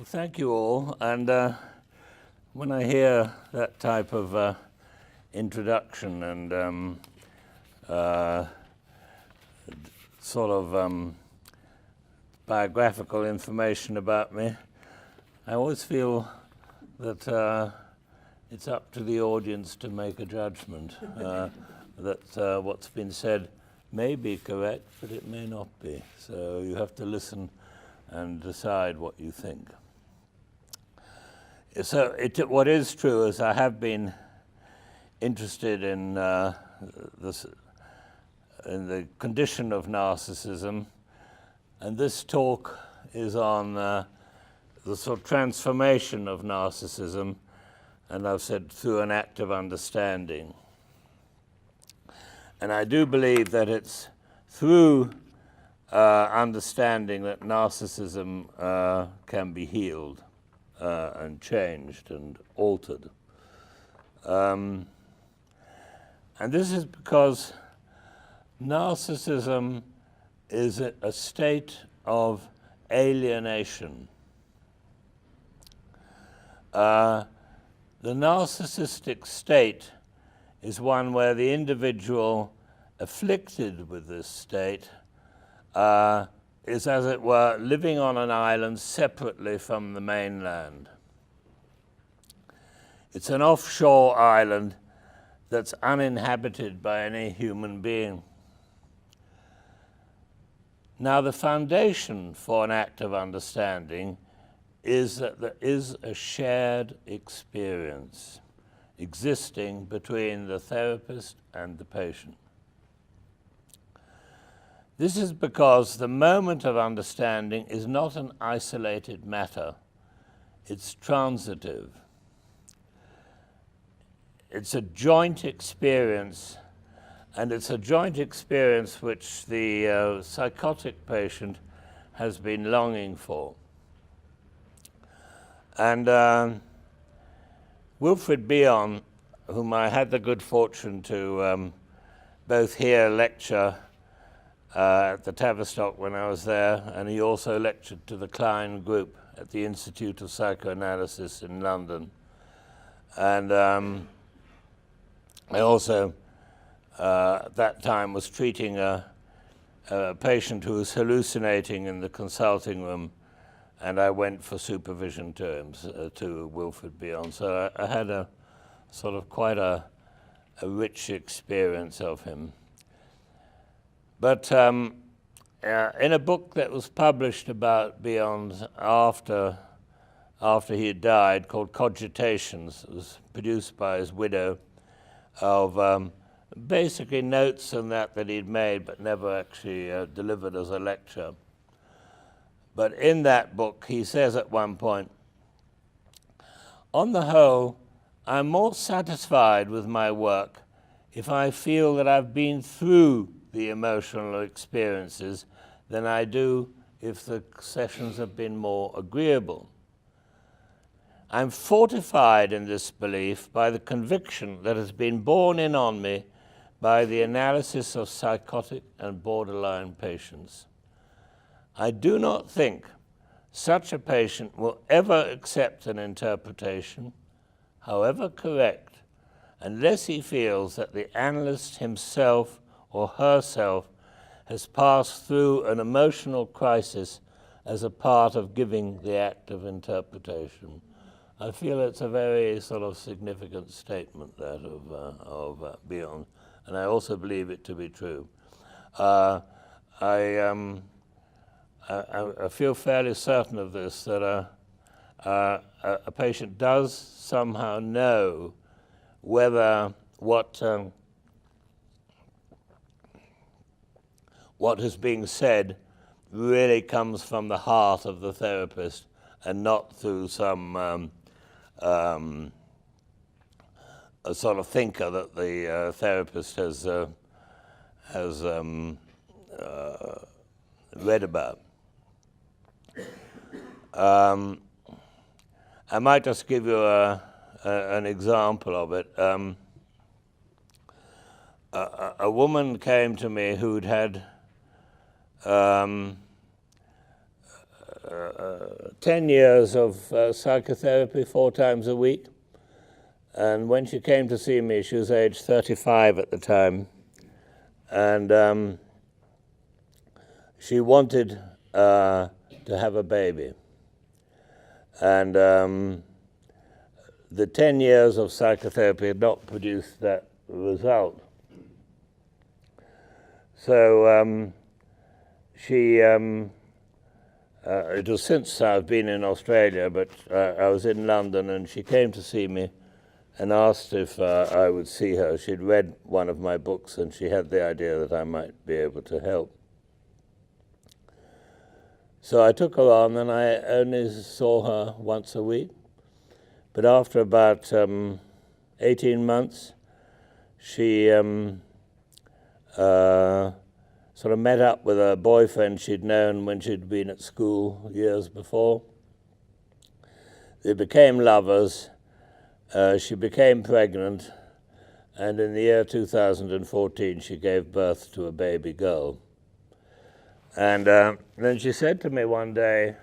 Well, thank you all. And when I hear that type of introduction and sort of biographical information about me, I always feel that it's up to the audience to make a judgment that what's been said may be correct, but it may not be. So you have to listen and decide what you think. So what is true is I have been interested in the condition of narcissism, and this talk is on the sort of transformation of narcissism, and I've said through an act of understanding. And I do believe that it's through understanding that narcissism can be healed and changed and altered. And this is because narcissism is a state of alienation. The narcissistic state is one where the individual afflicted with this state is, as it were, living on an island separately from the mainland. It's an offshore island that's uninhabited by any human being. Now, the foundation for an act of understanding is that there is a shared experience existing between the therapist and the patient. This is because the moment of understanding is not an isolated matter, it's transitive. It's a joint experience, and it's a joint experience which the psychotic patient has been longing for. And Wilfred Bion, whom I had the good fortune to both hear lecture at the Tavistock when I was there, and he also lectured to the Klein group at the Institute of Psychoanalysis in London. And I also, at that time, was treating a patient who was hallucinating in the consulting room, and I went for supervision to him, to Wilfred Bion. So I had a sort of quite a rich experience of him. But in a book that was published about Bion after he had died, called Cogitations, it was produced by his widow, of basically notes and that he'd made but never actually delivered as a lecture. But in that book, he says at one point, "On the whole, I'm more satisfied with my work if I feel that I've been through the emotional experiences than I do if the sessions have been more agreeable. I'm fortified in this belief by the conviction that has been borne in on me by the analysis of psychotic and borderline patients. I do not think such a patient will ever accept an interpretation, however correct, unless he feels that the analyst himself or herself has passed through an emotional crisis as a part of giving the act of interpretation." I feel it's a very sort of significant statement, that of Bion, and I also believe it to be true. I feel fairly certain of this, that a patient does somehow know whether what is being said really comes from the heart of the therapist and not through some a sort of thinker that the therapist has read about. I might just give you an example of it. A woman came to me who'd had 10 years of psychotherapy 4 times a week. And when she came to see me, she was age 35 at the time. And she wanted to have a baby. And the 10 years of psychotherapy had not produced that result. So it was since I've been in Australia, but I was in London, and she came to see me and asked if I would see her. She'd read one of my books, and she had the idea that I might be able to help. So I took her on, and I only saw her once a week. But after about 18 months, she sort of met up with a boyfriend she'd known when she'd been at school years before. They became lovers. She became pregnant, and in the year 2014, she gave birth to a baby girl. And then she said to me one day,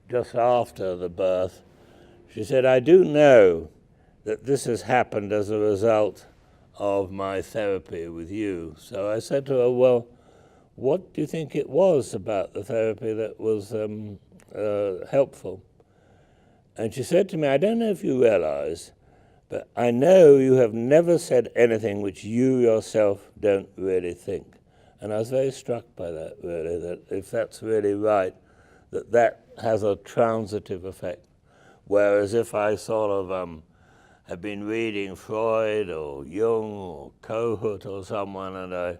just after the birth, she said, "I do know that this has happened as a result of my therapy with you." So I said to her, "Well, what do you think it was about the therapy that was helpful?" And she said to me, "I don't know if you realize, but I know you have never said anything which you yourself don't really think." And I was very struck by that, really, that if that's really right, that has a transitive effect. Whereas if I sort of have been reading Freud or Jung or Kohut or someone, and I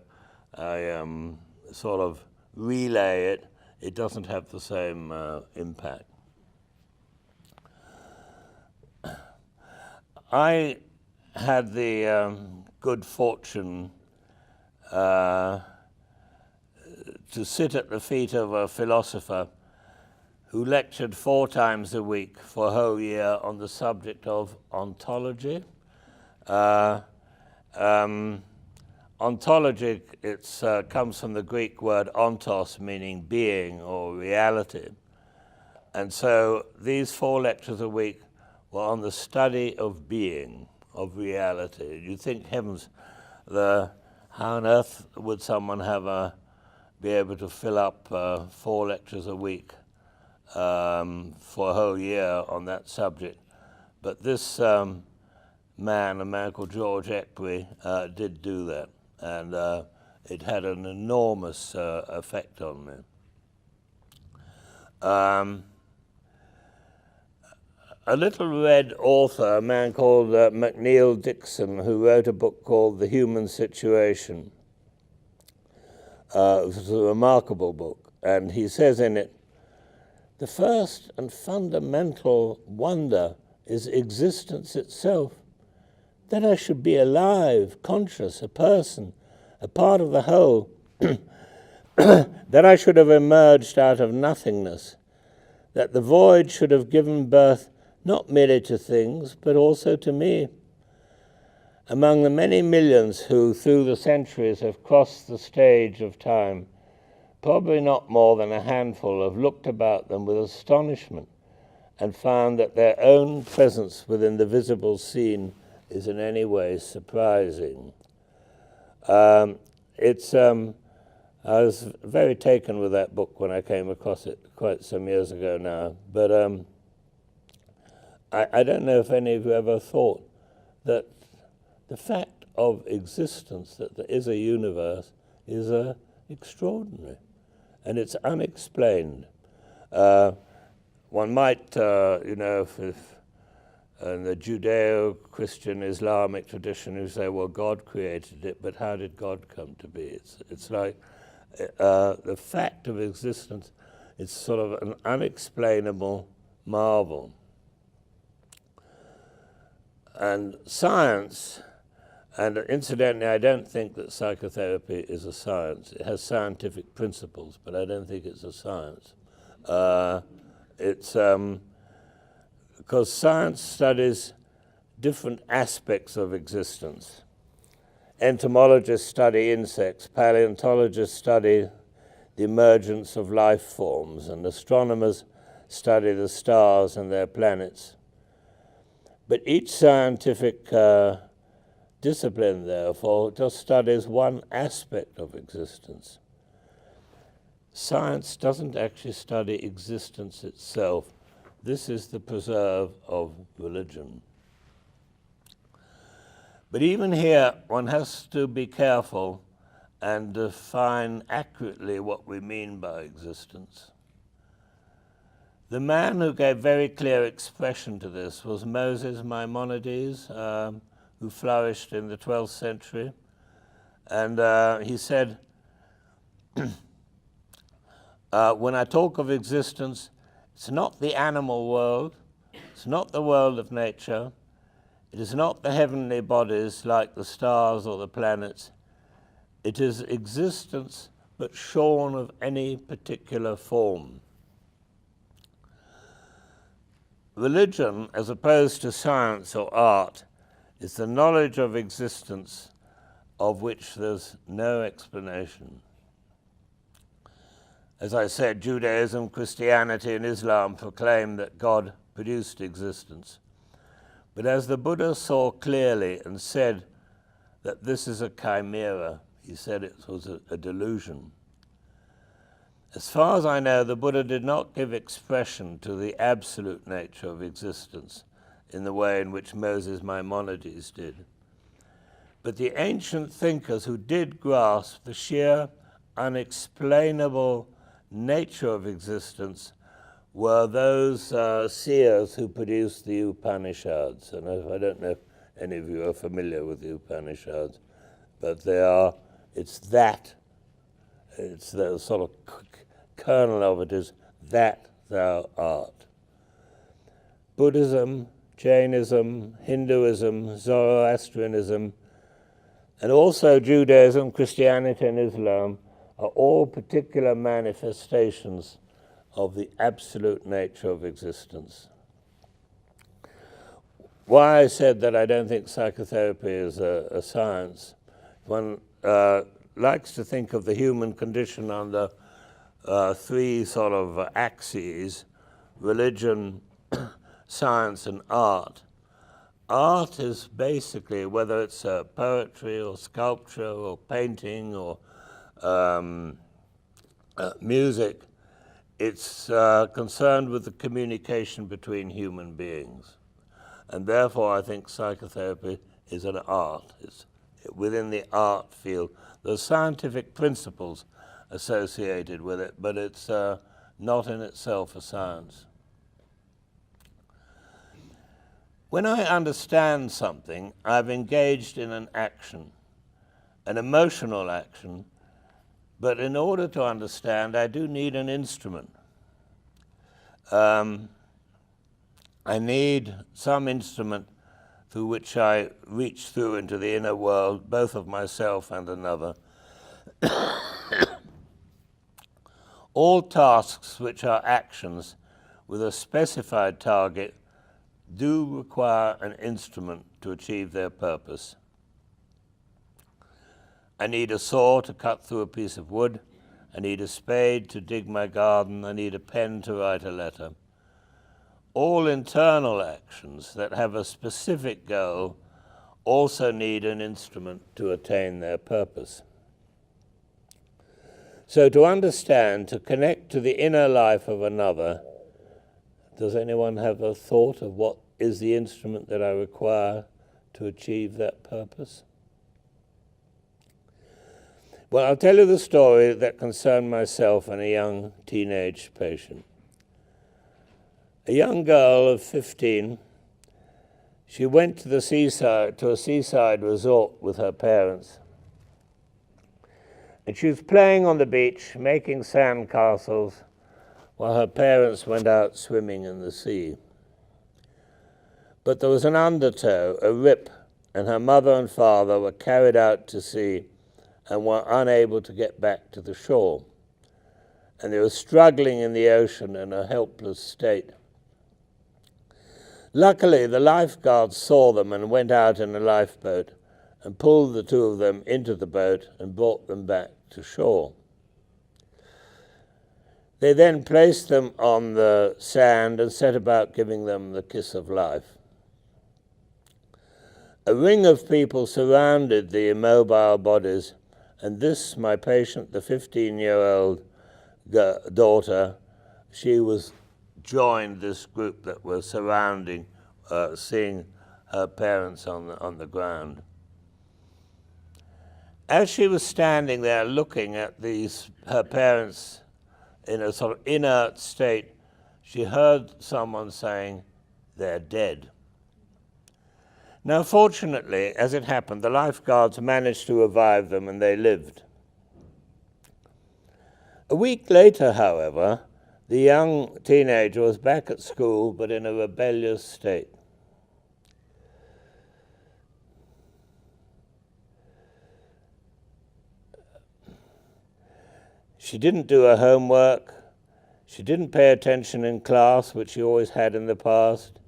sort of relay it, it doesn't have the same impact. I had the good fortune to sit at the feet of a philosopher who lectured 4 times a week for a whole year on the subject of ontology. Ontology, it comes from the Greek word ontos, meaning being or reality. And so these 4 lectures a week were on the study of being, of reality. You think, heavens, how on earth would someone be able to fill up 4 lectures a week for a whole year on that subject? But this man, a man called George Eckbury, did do that, and it had an enormous effect on me. A little red author, a man called McNeill Dixon, who wrote a book called The Human Situation. It was a remarkable book, and he says in it, "The first and fundamental wonder is existence itself, that I should be alive, conscious, a person, a part of the whole, that I should have emerged out of nothingness, that the void should have given birth not merely to things, but also to me. Among the many millions who, through the centuries, have crossed the stage of time, probably not more than a handful have looked about them with astonishment and found that their own presence within the visible scene is in any way surprising." I was very taken with that book when I came across it quite some years ago now, but I don't know if any of you ever thought that the fact of existence, that there is a universe, is extraordinary, and it's unexplained. One might, if in the Judeo-Christian Islamic tradition, you say, well, God created it, but how did God come to be? It's like the fact of existence, it's sort of an unexplainable marvel. And science, and incidentally, I don't think that psychotherapy is a science. It has scientific principles, but I don't think it's a science. It's because science studies different aspects of existence. Entomologists study insects, paleontologists study the emergence of life forms, and astronomers study the stars and their planets. But each scientific discipline, therefore, just studies one aspect of existence. Science doesn't actually study existence itself. This is the preserve of religion. But even here, one has to be careful and define accurately what we mean by existence. The man who gave very clear expression to this was Moses Maimonides, who flourished in the 12th century. And he said, when I talk of existence, it's not the animal world, it's not the world of nature, it is not the heavenly bodies like the stars or the planets. It is existence but shorn of any particular form. Religion, as opposed to science or art, is the knowledge of existence of which there's no explanation. As I said, Judaism, Christianity, and Islam proclaim that God produced existence. But as the Buddha saw clearly and said that this is a chimera, he said it was a delusion. As far as I know, the Buddha did not give expression to the absolute nature of existence in the way in which Moses Maimonides did. But the ancient thinkers who did grasp the sheer, unexplainable nature of existence were those seers who produced the Upanishads. And I don't know if any of you are familiar with the Upanishads, but it's the sort of kernel of it is that thou art. Buddhism, Jainism, Hinduism, Zoroastrianism, and also Judaism, Christianity, and Islam are all particular manifestations of the absolute nature of existence. Why I said that I don't think psychotherapy is a science, one likes to think of the human condition under three sort of axes: religion, science, and art. Art is basically, whether it's poetry or sculpture or painting or music, it's concerned with the communication between human beings. And therefore, I think psychotherapy is an art. It's within the art field. There's scientific principles associated with it, but it's not in itself a science. When I understand something, I've engaged in an action, an emotional action, but in order to understand, I do need an instrument. I need some instrument through which I reach through into the inner world, both of myself and another. All tasks which are actions with a specified target do require an instrument to achieve their purpose. I need a saw to cut through a piece of wood. I need a spade to dig my garden. I need a pen to write a letter. All internal actions that have a specific goal also need an instrument to attain their purpose. So to understand, to connect to the inner life of another, does anyone have a thought of what is the instrument that I require to achieve that purpose? Well, I'll tell you the story that concerned myself and a young teenage patient. A young girl of 15, she went to a seaside resort with her parents. And she was playing on the beach, making sand castles, while her parents went out swimming in the sea. But there was an undertow, a rip, and her mother and father were carried out to sea and were unable to get back to the shore. And they were struggling in the ocean in a helpless state. Luckily, the lifeguards saw them and went out in a lifeboat and pulled the two of them into the boat and brought them back to shore. They then placed them on the sand and set about giving them the kiss of life. A ring of people surrounded the immobile bodies, and this, my patient, the 15-year-old daughter, she joined this group that was surrounding, seeing her parents on the ground. As she was standing there looking at her parents in a sort of inert state, she heard someone saying, "They're dead." Now, fortunately, as it happened, the lifeguards managed to revive them and they lived. A week later, however, the young teenager was back at school, but in a rebellious state. She didn't do her homework. She didn't pay attention in class, which she always had in the past.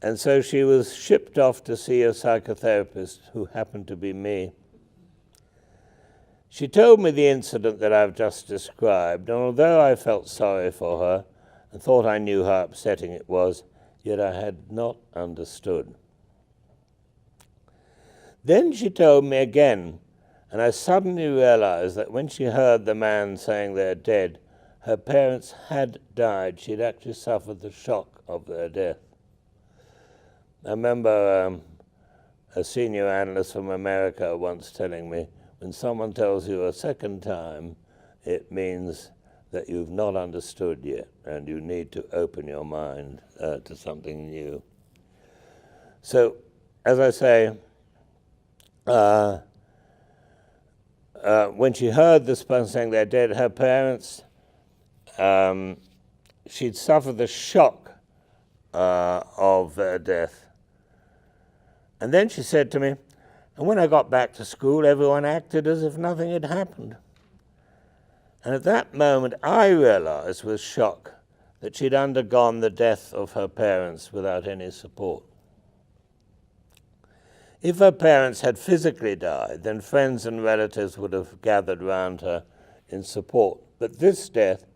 And so she was shipped off to see a psychotherapist, who happened to be me. She told me the incident that I've just described, and although I felt sorry for her and thought I knew how upsetting it was, yet I had not understood. Then she told me again, and I suddenly realized that when she heard the man saying they're dead, her parents had died. She'd actually suffered the shock of their death. I remember a senior analyst from America once telling me, when someone tells you a second time, it means that you've not understood yet, and you need to open your mind to something new. So, as I say, when she heard this person saying they're dead, her parents, she'd suffered the shock of their death. And then she said to me, and when I got back to school, everyone acted as if nothing had happened. And at that moment, I realized with shock that she'd undergone the death of her parents without any support. If her parents had physically died, then friends and relatives would have gathered round her in support. But this death,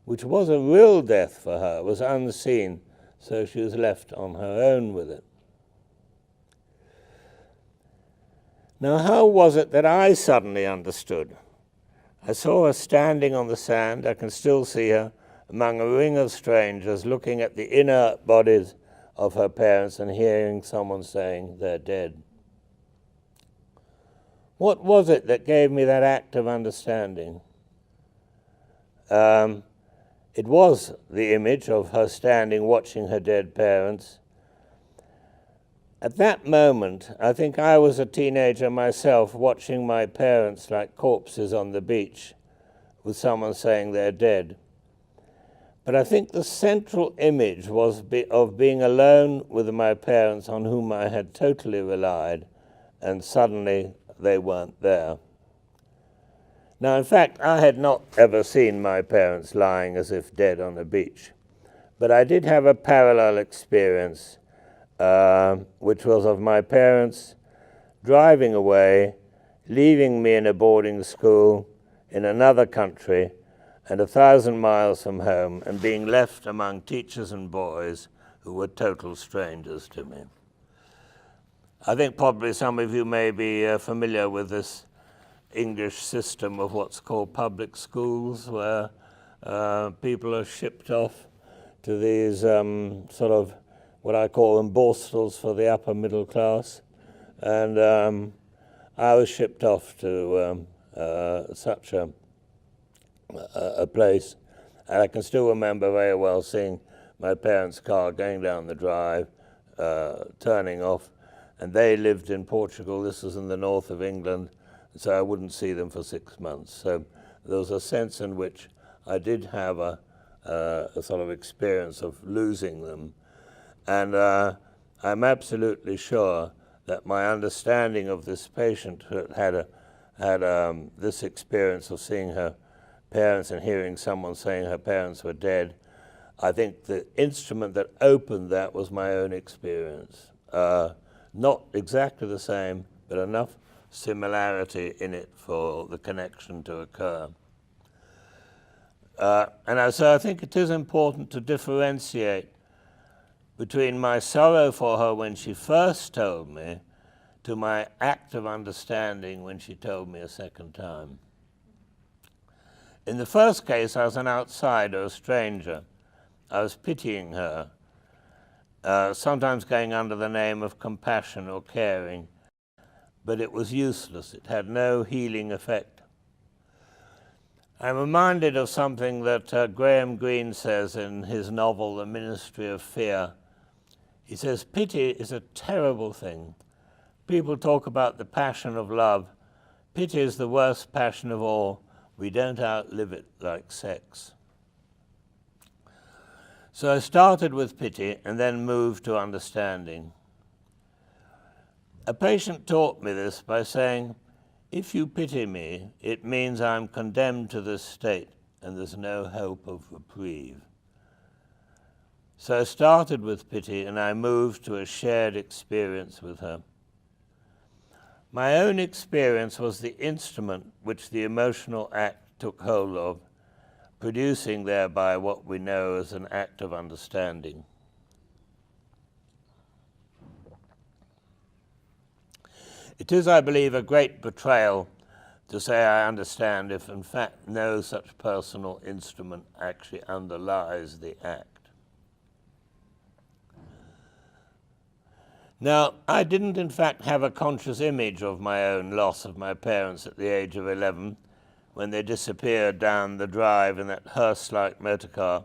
which was a real death for her, was unseen, so she was left on her own with it. Now, how was it that I suddenly understood? I saw her standing on the sand. I can still see her among a ring of strangers, looking at the inert bodies of her parents and hearing someone saying they're dead. What was it that gave me that act of understanding? It was the image of her standing watching her dead parents. At that moment, I think I was a teenager myself, watching my parents like corpses on the beach, with someone saying they're dead. But I think the central image was of being alone with my parents, on whom I had totally relied, and suddenly they weren't there. Now, in fact, I had not ever seen my parents lying as if dead on a beach, but I did have a parallel experience, which was of my parents driving away, leaving me in a boarding school in another country and 1,000 miles from home, and being left among teachers and boys who were total strangers to me. I think probably some of you may be familiar with this English system of what's called public schools, where people are shipped off to these sort of what I call them borsals for the upper middle class. And I was shipped off to such a place. And I can still remember very well seeing my parents' car going down the drive, turning off. And they lived in Portugal. This was in the north of England. So I wouldn't see them for 6 months. So there was a sense in which I did have a sort of experience of losing them. And I'm absolutely sure that my understanding of this patient who had this experience of seeing her parents and hearing someone saying her parents were dead, I think the instrument that opened that was my own experience. Not exactly the same, but enough similarity in it for the connection to occur. So I think it is important to differentiate between my sorrow for her when she first told me to my act of understanding when she told me a second time. In the first case, I was an outsider, a stranger. I was pitying her, sometimes going under the name of compassion or caring, but it was useless. It had no healing effect. I'm reminded of something that Graham Greene says in his novel, The Ministry of Fear. He says, pity is a terrible thing. People talk about the passion of love. Pity is the worst passion of all. We don't outlive it like sex. So I started with pity and then moved to understanding. A patient taught me this by saying, if you pity me, it means I'm condemned to this state and there's no hope of reprieve. So I started with pity and I moved to a shared experience with her. My own experience was the instrument which the emotional act took hold of, producing thereby what we know as an act of understanding. It is, I believe, a great betrayal to say I understand if in fact no such personal instrument actually underlies the act. Now, I didn't in fact have a conscious image of my own loss of my parents at the age of 11 when they disappeared down the drive in that hearse-like motor car.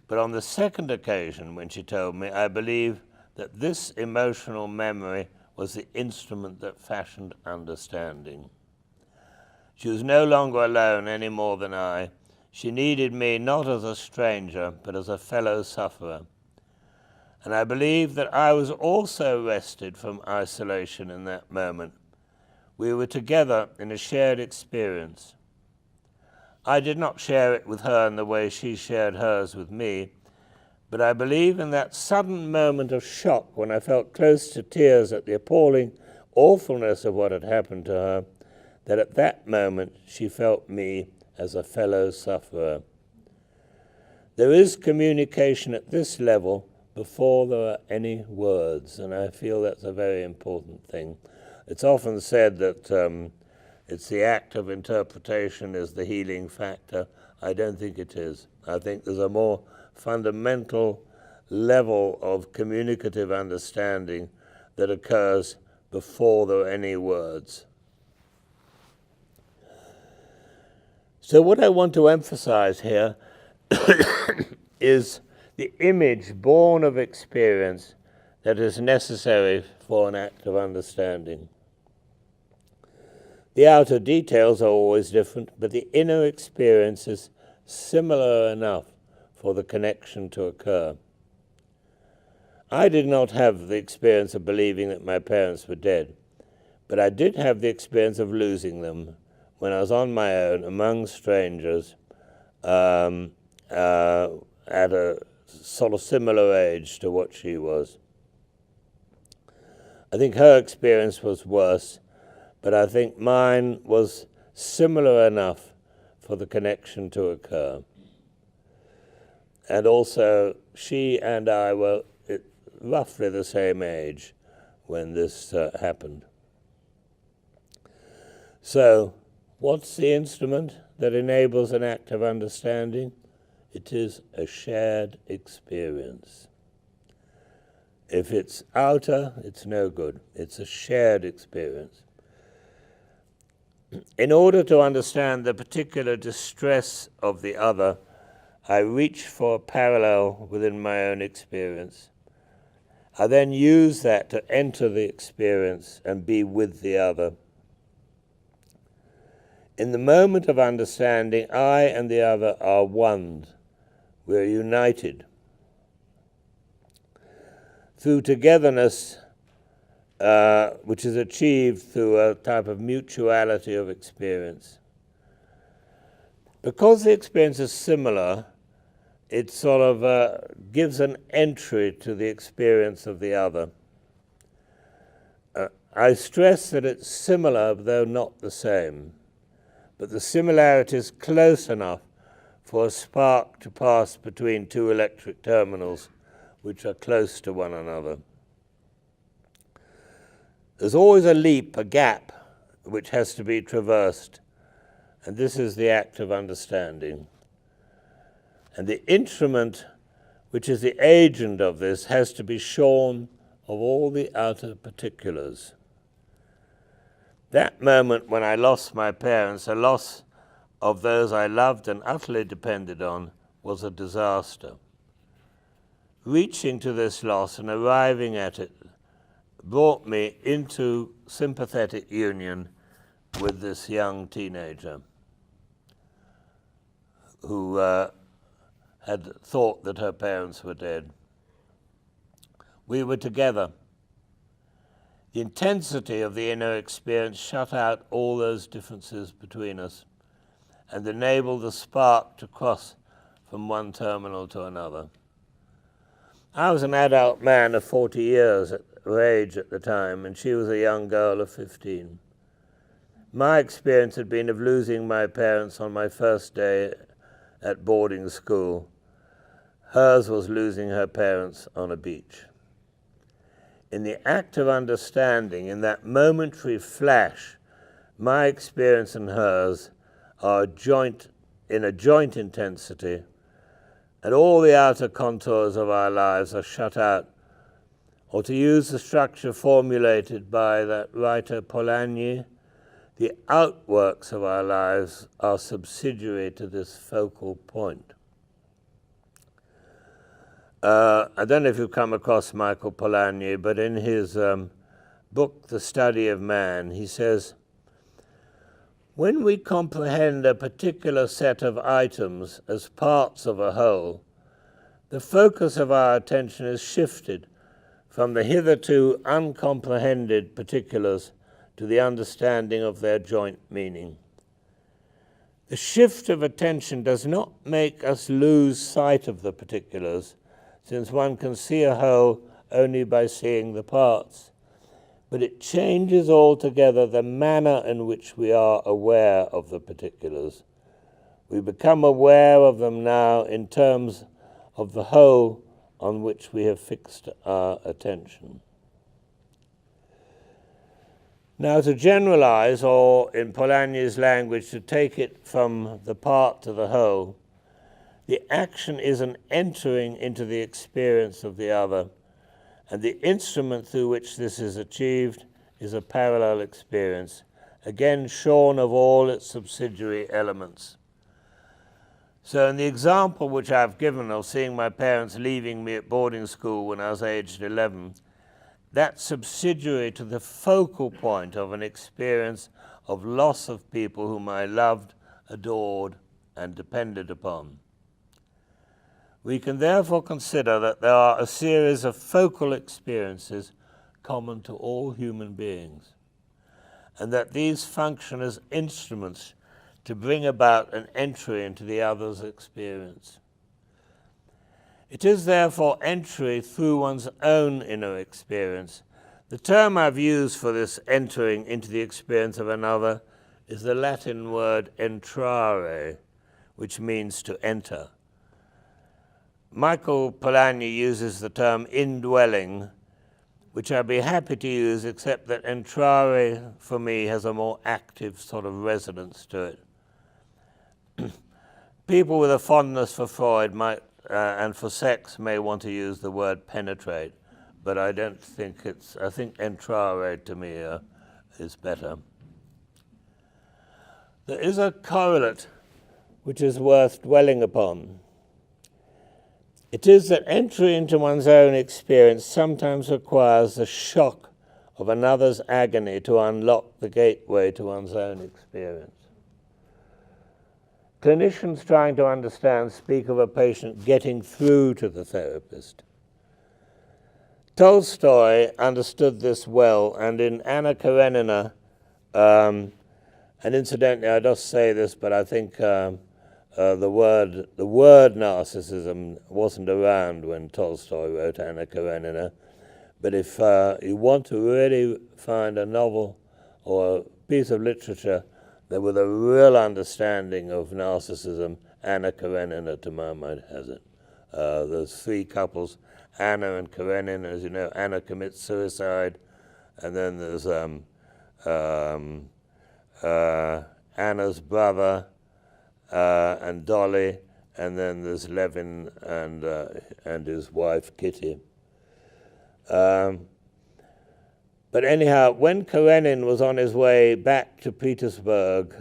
But on the second occasion when she told me, I believe that this emotional memory was the instrument that fashioned understanding. She was no longer alone any more than I. She needed me not as a stranger, but as a fellow sufferer. And I believe that I was also rested from isolation in that moment. We were together in a shared experience. I did not share it with her in the way she shared hers with me, but I believe in that sudden moment of shock when I felt close to tears at the appalling awfulness of what had happened to her, that at that moment she felt me as a fellow sufferer. There is communication at this level before there are any words, and I feel that's a very important thing. It's often said that it's the act of interpretation is the healing factor. I don't think it is. I think there's a more fundamental level of communicative understanding that occurs before there are any words. So what I want to emphasize here is the image born of experience that is necessary for an act of understanding. The outer details are always different, but the inner experience is similar enough for the connection to occur. I did not have the experience of believing that my parents were dead, but I did have the experience of losing them when I was on my own among strangers at a sort of similar age to what she was. I think her experience was worse, but I think mine was similar enough for the connection to occur. And also, she and I were roughly the same age when this happened. So, what's the instrument that enables an act of understanding? It is a shared experience. If it's outer, it's no good. It's a shared experience. In order to understand the particular distress of the other, I reach for a parallel within my own experience. I then use that to enter the experience and be with the other. In the moment of understanding, I and the other are one. We're united. Through togetherness, which is achieved through a type of mutuality of experience. Because the experience is similar, it sort of gives an entry to the experience of the other. I stress that it's similar, though not the same, but the similarity is close enough for a spark to pass between two electric terminals which are close to one another. There's always a leap, a gap, which has to be traversed, and this is the act of understanding. And the instrument which is the agent of this has to be shorn of all the outer particulars. That moment when I lost my parents, a loss of those I loved and utterly depended on, was a disaster. Reaching to this loss and arriving at it brought me into sympathetic union with this young teenager who had thought that her parents were dead. We were together. The intensity of the inner experience shut out all those differences between us and enabled the spark to cross from one terminal to another. I was an adult man of 40 years of age at the time, and she was a young girl of 15. My experience had been of losing my parents on my first day at boarding school. Hers was losing her parents on a beach. In the act of understanding, in that momentary flash, my experience and hers are in a joint intensity, and all the outer contours of our lives are shut out. Or to use the structure formulated by that writer Polanyi, the outworks of our lives are subsidiary to this focal point. I don't know if you've come across Michael Polanyi, but in his book, The Study of Man, he says, when we comprehend a particular set of items as parts of a whole, the focus of our attention is shifted from the hitherto uncomprehended particulars to the understanding of their joint meaning. The shift of attention does not make us lose sight of the particulars, since one can see a whole only by seeing the parts, but it changes altogether the manner in which we are aware of the particulars. We become aware of them now in terms of the whole on which we have fixed our attention. Now, to generalize, or in Polanyi's language, to take it from the part to the whole, the action is an entering into the experience of the other, and the instrument through which this is achieved is a parallel experience, again shorn of all its subsidiary elements. So in the example which I've given of seeing my parents leaving me at boarding school when I was aged 11, that's subsidiary to the focal point of an experience of loss of people whom I loved, adored, and depended upon. We can therefore consider that there are a series of focal experiences common to all human beings, and that these function as instruments to bring about an entry into the other's experience. It is therefore entry through one's own inner experience. The term I've used for this entering into the experience of another is the Latin word entrare, which means to enter. Michael Polanyi uses the term indwelling, which I'd be happy to use, except that entrare for me has a more active sort of resonance to it. People with a fondness for Freud might, and for sex may want to use the word penetrate, but I don't think I think entrare to me is better. There is a correlate which is worth dwelling upon. It is that entry into one's own experience sometimes requires the shock of another's agony to unlock the gateway to one's own experience. Clinicians trying to understand speak of a patient getting through to the therapist. Tolstoy understood this well, and in Anna Karenina, and incidentally, I just say this, but I think the word narcissism wasn't around when Tolstoy wrote Anna Karenina. But if you want to really find a novel or a piece of literature that with a real understanding of narcissism Anna Karenina, to my mind, has it. There's three couples, Anna and Karenin. As you know, Anna commits suicide, and then there's Anna's brother and Dolly, and then there's Levin and his wife Kitty. But anyhow, when Karenin was on his way back to Petersburg,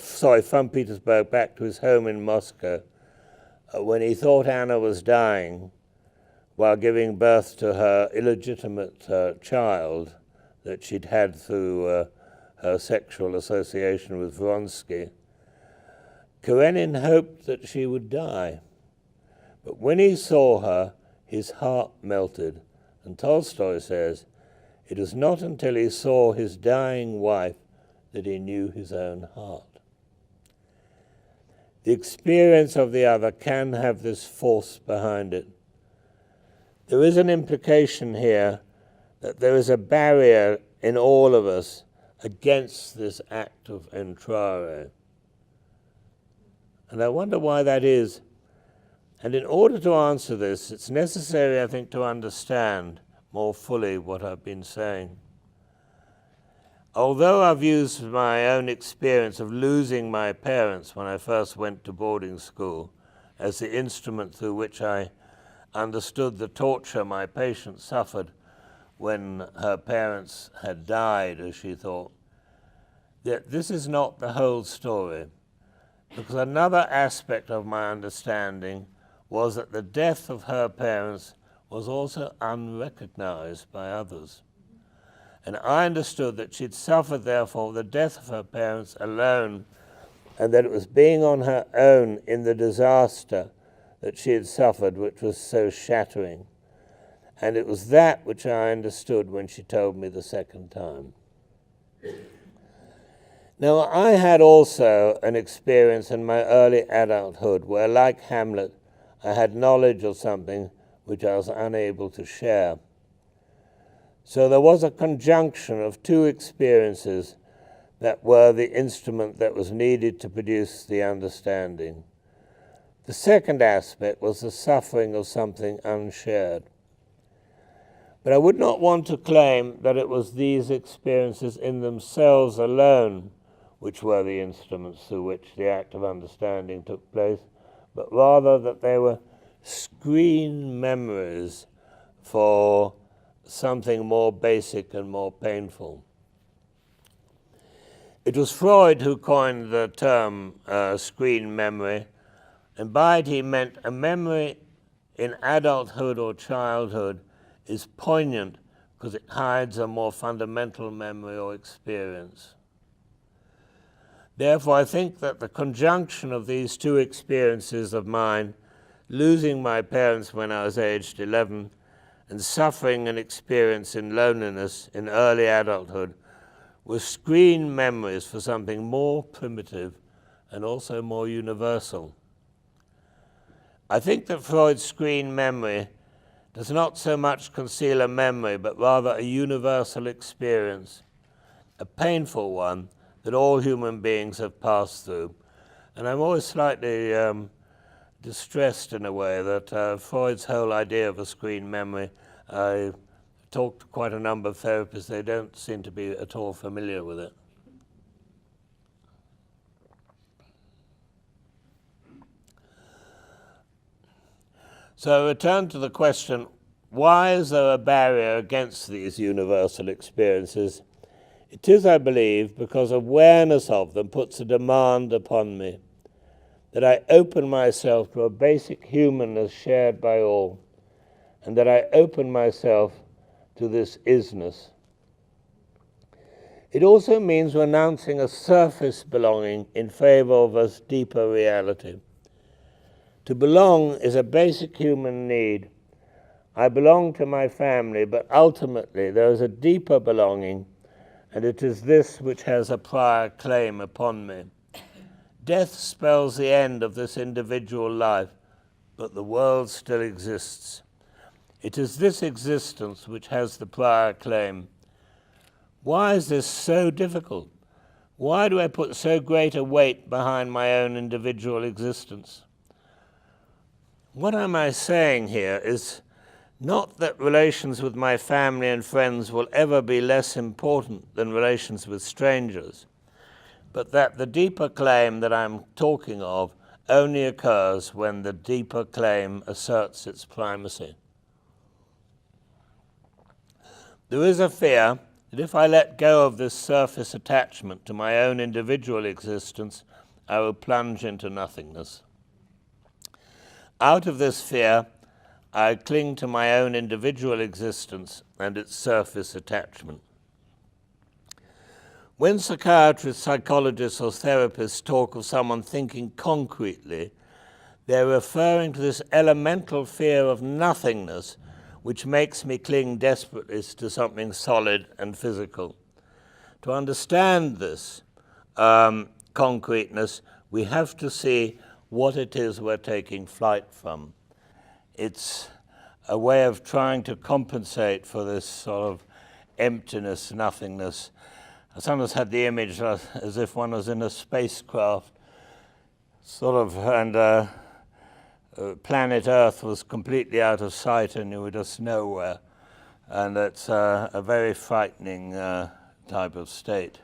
from Petersburg back to his home in Moscow, when he thought Anna was dying while giving birth to her illegitimate child that she'd had through her sexual association with Vronsky, Karenin hoped that she would die. But when he saw her, his heart melted. And Tolstoy says, it was not until he saw his dying wife that he knew his own heart. The experience of the other can have this force behind it. There is an implication here that there is a barrier in all of us against this act of entrare. And I wonder why that is. And in order to answer this, it's necessary, I think, to understand more fully what I've been saying. Although I've used my own experience of losing my parents when I first went to boarding school as the instrument through which I understood the torture my patient suffered when her parents had died, as she thought, yet this is not the whole story, because another aspect of my understanding was that the death of her parents was also unrecognized by others. And I understood that she'd suffered, therefore, the death of her parents alone, and that it was being on her own in the disaster that she had suffered which was so shattering. And it was that which I understood when she told me the second time. Now, I had also an experience in my early adulthood where, like Hamlet, I had knowledge of something which I was unable to share. So there was a conjunction of two experiences that were the instrument that was needed to produce the understanding. The second aspect was the suffering of something unshared. But I would not want to claim that it was these experiences in themselves alone which were the instruments through which the act of understanding took place, but rather that they were screen memories for something more basic and more painful. It was Freud who coined the term screen memory, and by it he meant a memory in adulthood or childhood is poignant because it hides a more fundamental memory or experience. Therefore, I think that the conjunction of these two experiences of mine, losing my parents when I was aged 11 and suffering an experience in loneliness in early adulthood, were screen memories for something more primitive and also more universal. I think that Freud's screen memory does not so much conceal a memory, but rather a universal experience, a painful one that all human beings have passed through. And I'm always slightly distressed in a way that Freud's whole idea of a screen memory, I talked to quite a number of therapists, they don't seem to be at all familiar with it. So I return to the question, why is there a barrier against these universal experiences? It is, I believe, because awareness of them puts a demand upon me, that I open myself to a basic humanness shared by all, and that I open myself to this isness. It also means renouncing a surface belonging in favor of a deeper reality. To belong is a basic human need. I belong to my family, but ultimately there is a deeper belonging, and it is this which has a prior claim upon me. Death spells the end of this individual life, but the world still exists. It is this existence which has the prior claim. Why is this so difficult? Why do I put so great a weight behind my own individual existence? What am I saying here is not that relations with my family and friends will ever be less important than relations with strangers, but that the deeper claim that I'm talking of only occurs when the deeper claim asserts its primacy. There is a fear that if I let go of this surface attachment to my own individual existence, I will plunge into nothingness. Out of this fear, I cling to my own individual existence and its surface attachment. When psychiatrists, psychologists, or therapists talk of someone thinking concretely, they're referring to this elemental fear of nothingness which makes me cling desperately to something solid and physical. To understand this concreteness, we have to see what it is we're taking flight from. It's a way of trying to compensate for this sort of emptiness, nothingness. I sometimes had the image as if one was in a spacecraft, sort of, and planet Earth was completely out of sight and you were just nowhere. And it's a very frightening type of state.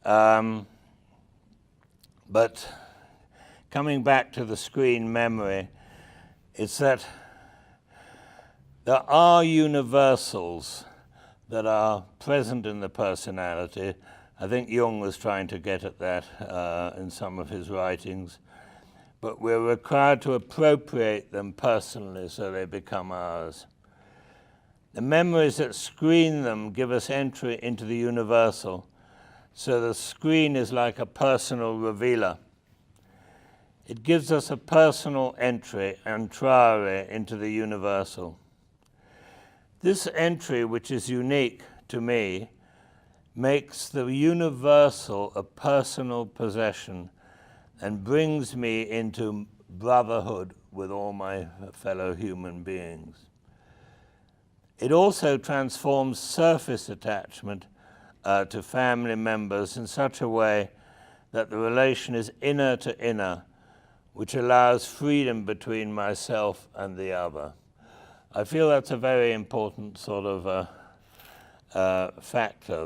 But coming back to the screen memory, it's that there are universals that are present in the personality. I think Jung was trying to get at that in some of his writings. But we're required to appropriate them personally so they become ours. The memories that screen them give us entry into the universal. So the screen is like a personal revealer. It gives us a personal entry, entrare, into the universal. This entry, which is unique to me, makes the universal a personal possession and brings me into brotherhood with all my fellow human beings. It also transforms surface attachment to family members in such a way that the relation is inner to inner, which allows freedom between myself and the other. I feel that's a very important sort of factor,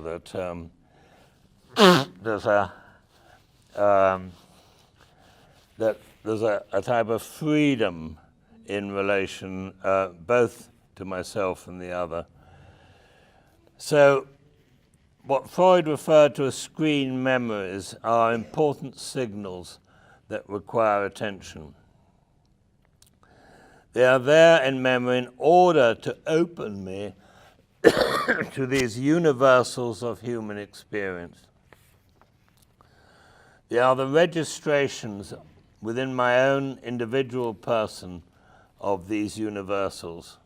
that there's a type of freedom in relation both to myself and the other. So what Freud referred to as screen memories are important signals that require attention. They are there in memory in order to open me to these universals of human experience. They are the registrations within my own individual person of these universals.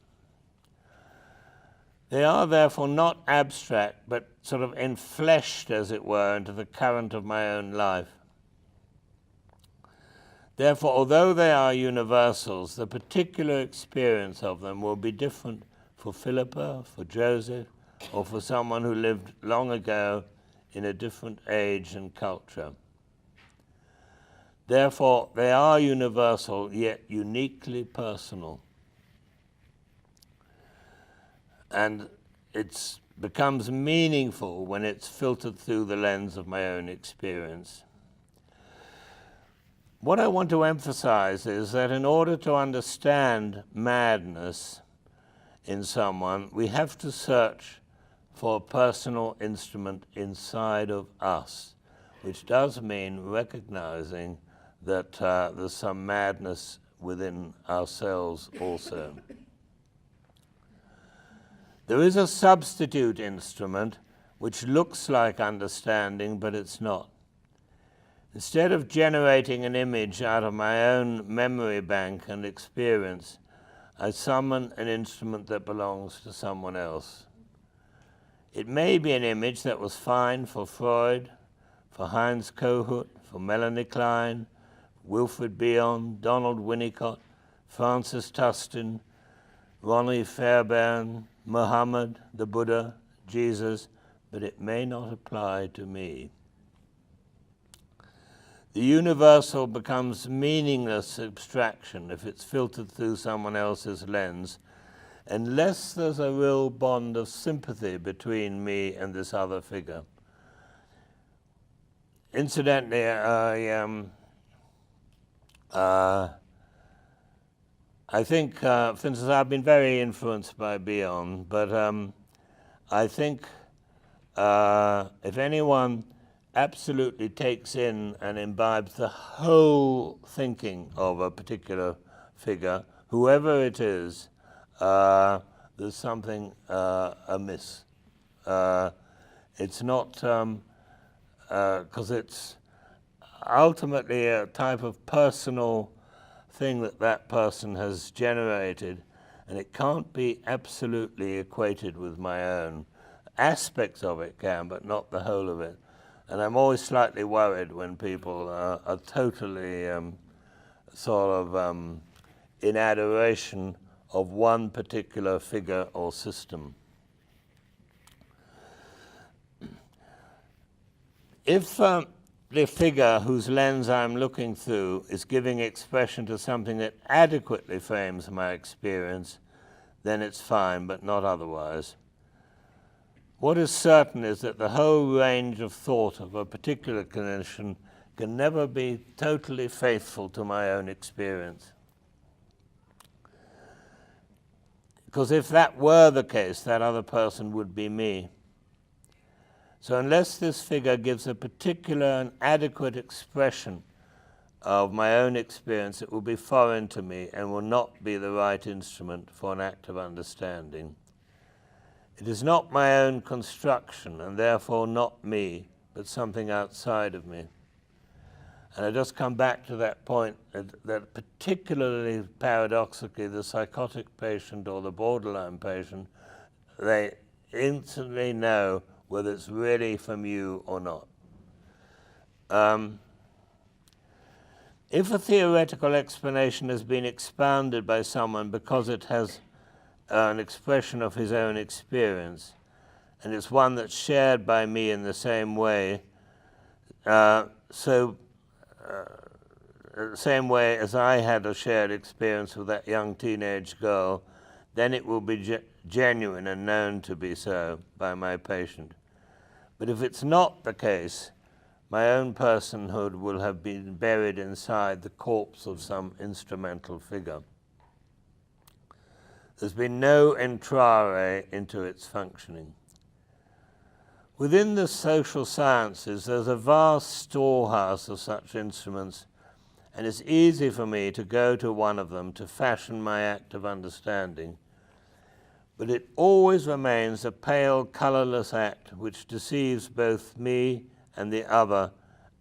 They are therefore not abstract, but sort of enfleshed, as it were, into the current of my own life. Therefore, although they are universals, the particular experience of them will be different for Philippa, for Joseph, or for someone who lived long ago in a different age and culture. Therefore, they are universal, yet uniquely personal. And it becomes meaningful when it's filtered through the lens of my own experience. What I want to emphasize is that in order to understand madness in someone, we have to search for a personal instrument inside of us, which does mean recognizing that there's some madness within ourselves also. There is a substitute instrument which looks like understanding, but it's not. Instead of generating an image out of my own memory bank and experience, I summon an instrument that belongs to someone else. It may be an image that was fine for Freud, for Heinz Kohut, for Melanie Klein, Wilfred Bion, Donald Winnicott, Francis Tustin, Ronnie Fairbairn, Muhammad, the Buddha, Jesus, but it may not apply to me. The universal becomes meaningless abstraction if it's filtered through someone else's lens, unless there's a real bond of sympathy between me and this other figure. Incidentally, I think, for instance, I've been very influenced by Bion, but I think if anyone absolutely takes in and imbibes the whole thinking of a particular figure, whoever it is, there's something amiss. It's not, because it's ultimately a type of personal thing that person has generated, and it can't be absolutely equated with my own. Aspects of it can, but not the whole of it. And I'm always slightly worried when people are totally sort of in adoration of one particular figure or system. If the figure whose lens I'm looking through is giving expression to something that adequately frames my experience, then it's fine, but not otherwise. What is certain is that the whole range of thought of a particular clinician can never be totally faithful to my own experience. Because if that were the case, that other person would be me. So unless this figure gives a particular and adequate expression of my own experience, it will be foreign to me and will not be the right instrument for an act of understanding. It is not my own construction, and therefore not me, but something outside of me. And I just come back to that point that particularly paradoxically, the psychotic patient or the borderline patient, they instantly know whether it's really from you or not. If a theoretical explanation has been expounded by someone because it has an expression of his own experience, and it's one that's shared by me in the same way, same way as I had a shared experience with that young teenage girl, then it will be genuine and known to be so by my patient. But if it's not the case, my own personhood will have been buried inside the corpse of some instrumental figure. There's been no entrare into its functioning. Within the social sciences, there's a vast storehouse of such instruments, and it's easy for me to go to one of them to fashion my act of understanding. But it always remains a pale, colorless act which deceives both me and the other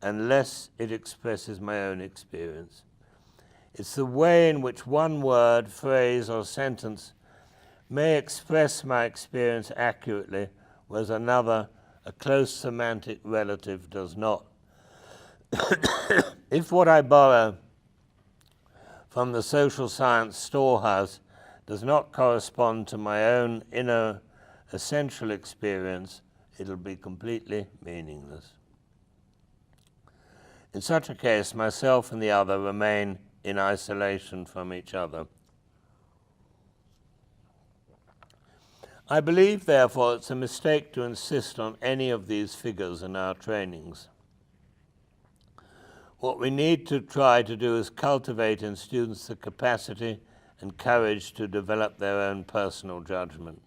unless it expresses my own experience. It's the way in which one word, phrase, or sentence may express my experience accurately, whereas another, a close semantic relative, does not. If what I borrow from the social science storehouse does not correspond to my own inner essential experience, it'll be completely meaningless. In such a case, myself and the other remain in isolation from each other. I believe, therefore, it's a mistake to insist on any of these figures in our trainings. What we need to try to do is cultivate in students the capacity and courage to develop their own personal judgment.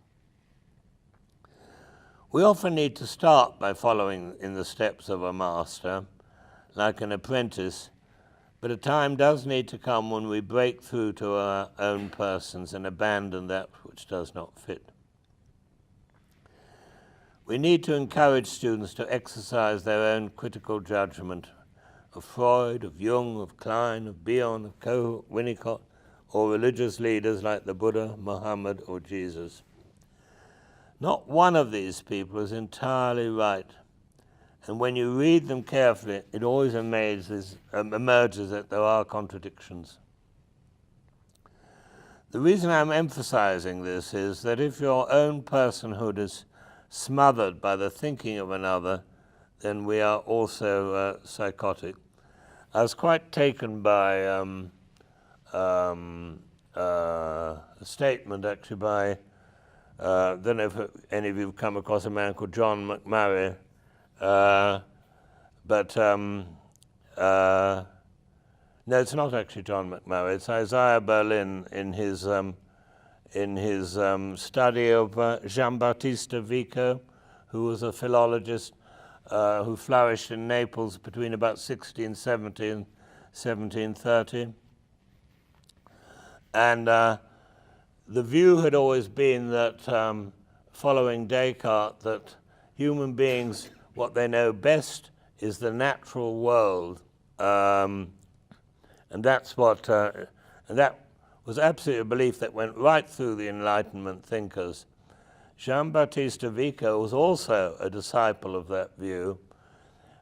We often need to start by following in the steps of a master, like an apprentice, but a time does need to come when we break through to our own persons and abandon that which does not fit. We need to encourage students to exercise their own critical judgment of Freud, of Jung, of Klein, of Bion, of Winnicott, or religious leaders like the Buddha, Muhammad, or Jesus. Not one of these people is entirely right, and when you read them carefully, it always emerges that there are contradictions. The reason I'm emphasizing this is that if your own personhood is smothered by the thinking of another, then we are also psychotic. I was quite taken by a statement actually by, I don't know if any of you have come across a man called John McMurray, no, it's not actually John McMurray, it's Isaiah Berlin in his study of Giambattista Vico, who was a philologist who flourished in Naples between about 1670 and 1730. And the view had always been that, following Descartes, that human beings, what they know best is the natural world. And that's what, and that was absolutely a belief that went right through the Enlightenment thinkers. Giambattista Vico was also a disciple of that view,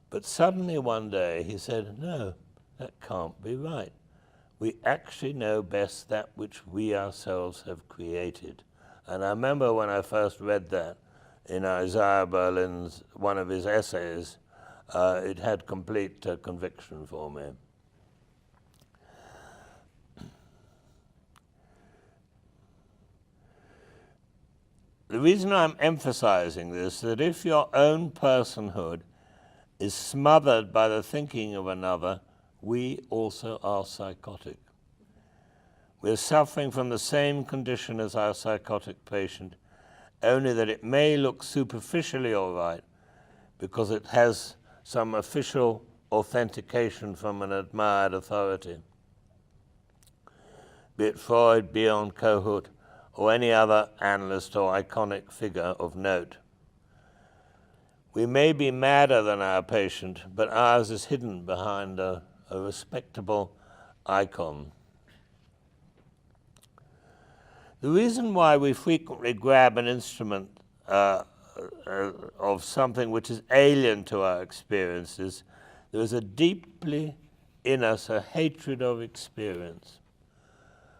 but suddenly one day he said, no, that can't be right. We actually know best that which we ourselves have created. And I remember when I first read that in Isaiah Berlin's, one of his essays, it had complete conviction for me. The reason I'm emphasizing this is that if your own personhood is smothered by the thinking of another, we also are psychotic. We're suffering from the same condition as our psychotic patient, only that it may look superficially all right because it has some official authentication from an admired authority, be it Freud, Bion, Kohut, or any other analyst or iconic figure of note. We may be madder than our patient, but ours is hidden behind a respectable icon. The reason why we frequently grab an instrument of something which is alien to our experiences, there is a deeply in us a hatred of experience.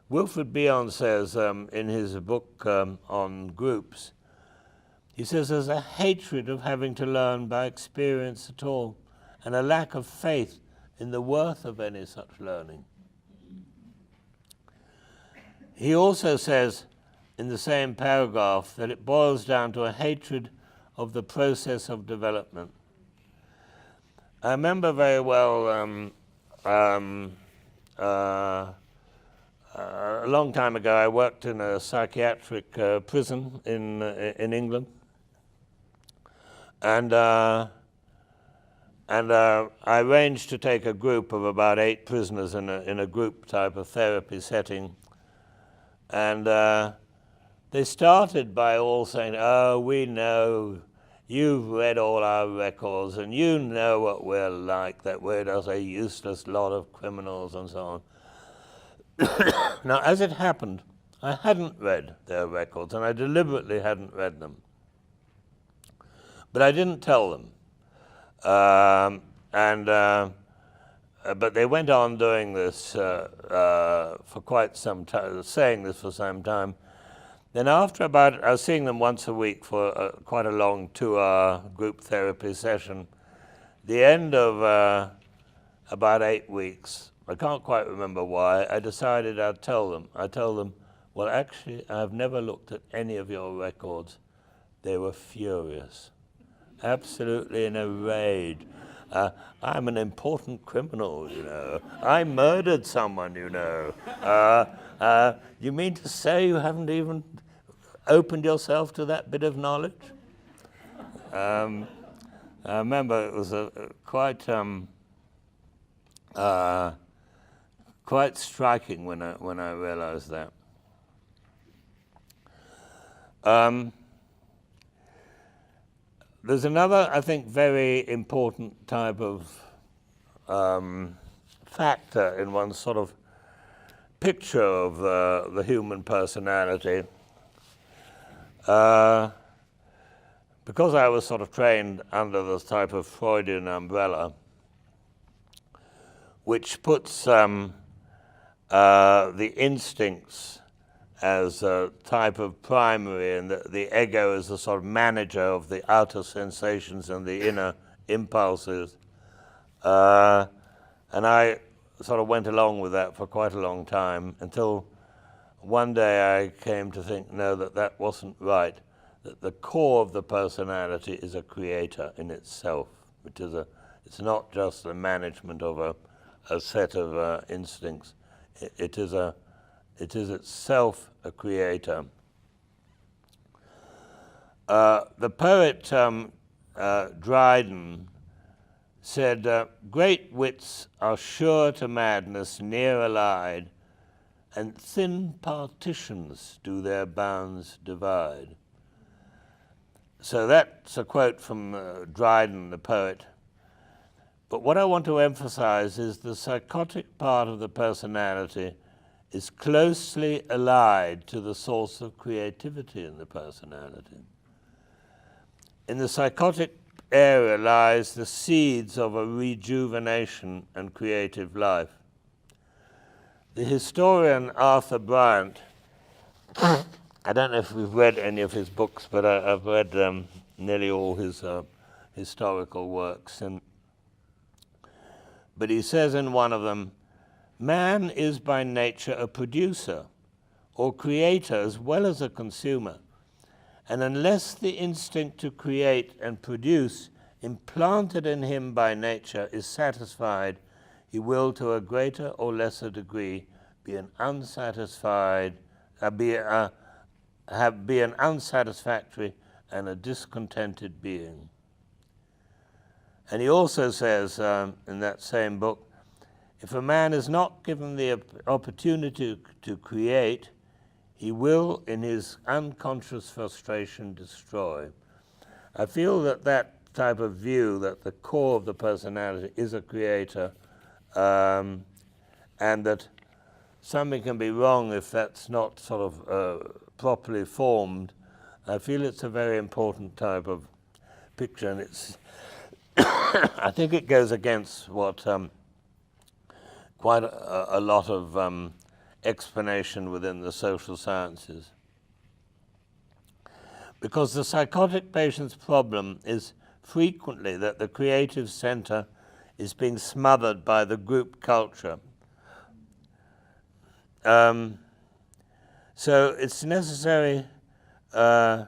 Wilfred Bion says in his book on groups, he says there's a hatred of having to learn by experience at all, and a lack of faith in the worth of any such learning. He also says in the same paragraph that it boils down to a hatred of the process of development. I remember very well a long time ago I worked in a psychiatric prison in England, and I arranged to take a group of about 8 prisoners in a group type of therapy setting. And they started by all saying, oh, we know, you've read all our records and you know what we're like, that we're just a useless lot of criminals and so on. Now, as it happened, I hadn't read their records, and I deliberately hadn't read them. But I didn't tell them. But they went on doing this for quite some time, saying this for some time. Then after about, I was seeing them once a week for quite a long 2-hour group therapy session. The end of about 8 weeks, I can't quite remember why, I decided I'd tell them. I told them, well, actually, I've never looked at any of your records. They were furious, absolutely in a rage. I'm an important criminal, you know. I murdered someone, you know. You mean to say you haven't even opened yourself to that bit of knowledge? I remember it was quite striking when I realized that. There's another, I think, very important type of factor in one's sort of picture of the human personality. Because I was sort of trained under this type of Freudian umbrella, which puts the instincts as a type of primary, and the ego is the sort of manager of the outer sensations and the inner impulses. And I sort of went along with that for quite a long time until one day I came to think, no, that wasn't right, that the core of the personality is a creator in itself, it's not just the management of a set of instincts. It is itself a creator. The poet Dryden said, great wits are sure to madness near allied, and thin partitions do their bounds divide. So that's a quote from Dryden, the poet. But what I want to emphasize is the psychotic part of the personality is closely allied to the source of creativity in the personality. In the psychotic area lies the seeds of a rejuvenation and creative life. The historian Arthur Bryant, I don't know if we've read any of his books, but I've read nearly all his historical works. But he says in one of them, man is by nature a producer or creator as well as a consumer. And unless the instinct to create and produce implanted in him by nature is satisfied, he will to a greater or lesser degree be an unsatisfactory and a discontented being. And he also says in that same book, if a man is not given the opportunity to create, he will, in his unconscious frustration, destroy. I feel that type of view, that the core of the personality is a creator, and that something can be wrong if that's not sort of properly formed. I feel it's a very important type of picture, and it's I think it goes against what quite a lot of explanation within the social sciences. Because the psychotic patient's problem is frequently that the creative center is being smothered by the group culture. So it's necessary to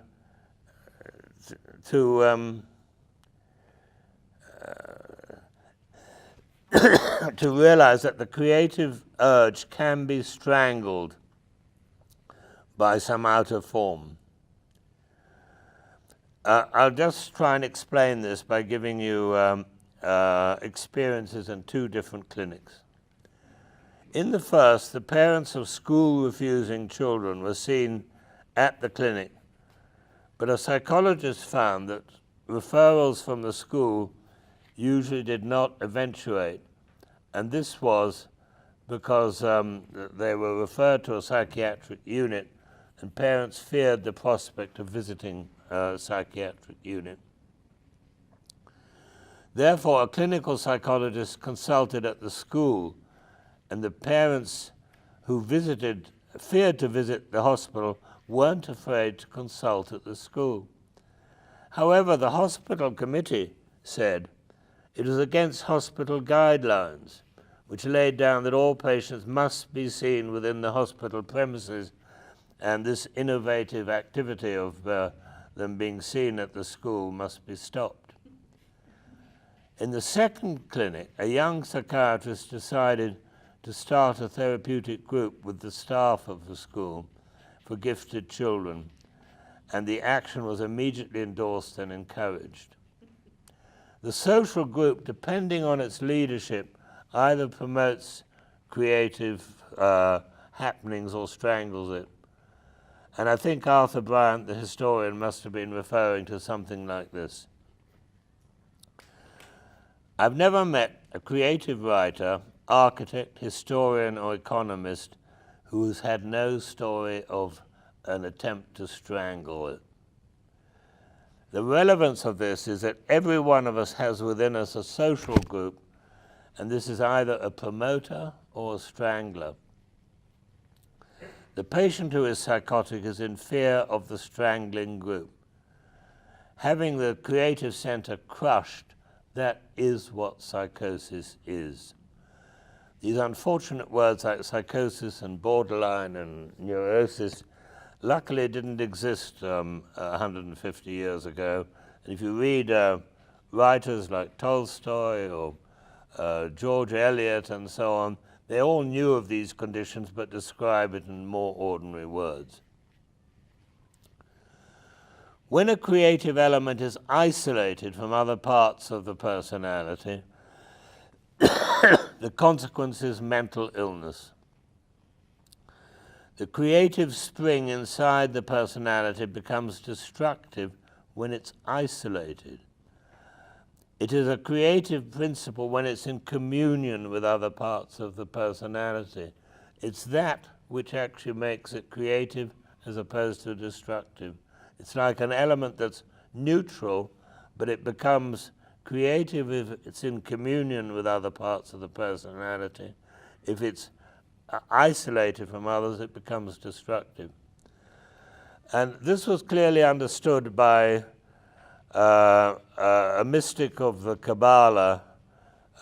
realize that the creative urge can be strangled by some outer form. I'll just try and explain this by giving you experiences in two different clinics. In the first, the parents of school-refusing children were seen at the clinic, but a psychologist found that referrals from the school usually did not eventuate, and this was because they were referred to a psychiatric unit and parents feared the prospect of visiting a psychiatric unit. Therefore, a clinical psychologist consulted at the school, and the parents who feared to visit the hospital weren't afraid to consult at the school. However, the hospital committee said it was against hospital guidelines, which laid down that all patients must be seen within the hospital premises, and this innovative activity of them being seen at the school must be stopped. In the second clinic, a young psychiatrist decided to start a therapeutic group with the staff of the school for gifted children, and the action was immediately endorsed and encouraged. The social group, depending on its leadership, either promotes creative happenings or strangles it. And I think Arthur Bryant, the historian, must have been referring to something like this. I've never met a creative writer, architect, historian, or economist who has had no story of an attempt to strangle it. The relevance of this is that every one of us has within us a social group, and this is either a promoter or a strangler. The patient who is psychotic is in fear of the strangling group. Having the creative center crushed, that is what psychosis is. These unfortunate words like psychosis and borderline and neurosis luckily didn't exist 150 years ago. And if you read writers like Tolstoy or George Eliot and so on, they all knew of these conditions but describe it in more ordinary words. When a creative element is isolated from other parts of the personality, the consequence is mental illness. The creative spring inside the personality becomes destructive when it's isolated. It is a creative principle when it's in communion with other parts of the personality. It's that which actually makes it creative as opposed to destructive. It's like an element that's neutral, but it becomes creative if it's in communion with other parts of the personality. If it's isolated from others, it becomes destructive. And this was clearly understood by a mystic of the Kabbalah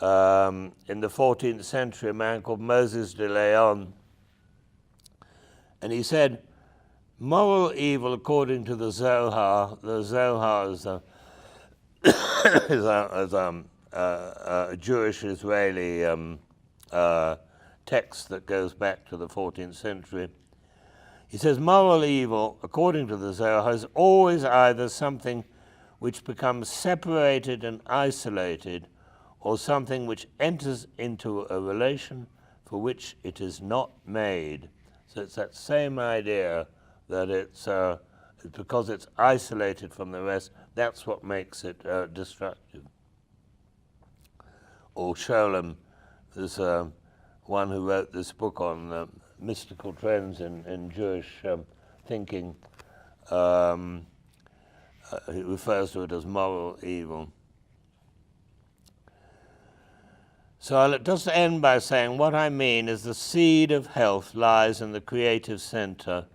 in the 14th century, a man called Moses de Leon. And he said, moral evil, according to the Zohar is a Jewish-Israeli text that goes back to the 14th century. He says, moral evil, according to the Zohar, is always either something which becomes separated and isolated, or something which enters into a relation for which it is not made. So it's that same idea that it's because it's isolated from the rest, that's what makes it destructive. Or Sholem, there's one who wrote this book on mystical trends in Jewish thinking. He refers to it as moral evil. So I'll just end by saying what I mean is the seed of health lies in the creative center,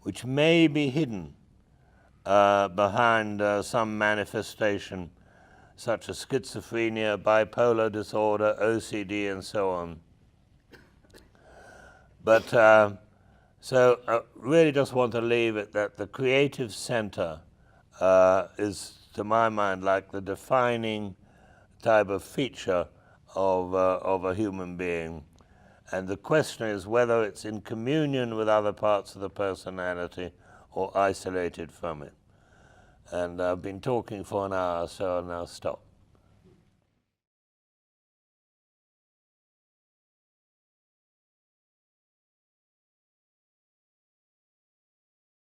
which may be hidden behind some manifestation, such as schizophrenia, bipolar disorder, OCD, and so on. But so I really just want to leave it that the creative center is, to my mind, like the defining type of feature of a human being. And the question is whether it's in communion with other parts of the personality or isolated from it. And I've been talking for an hour, so I'll now stop.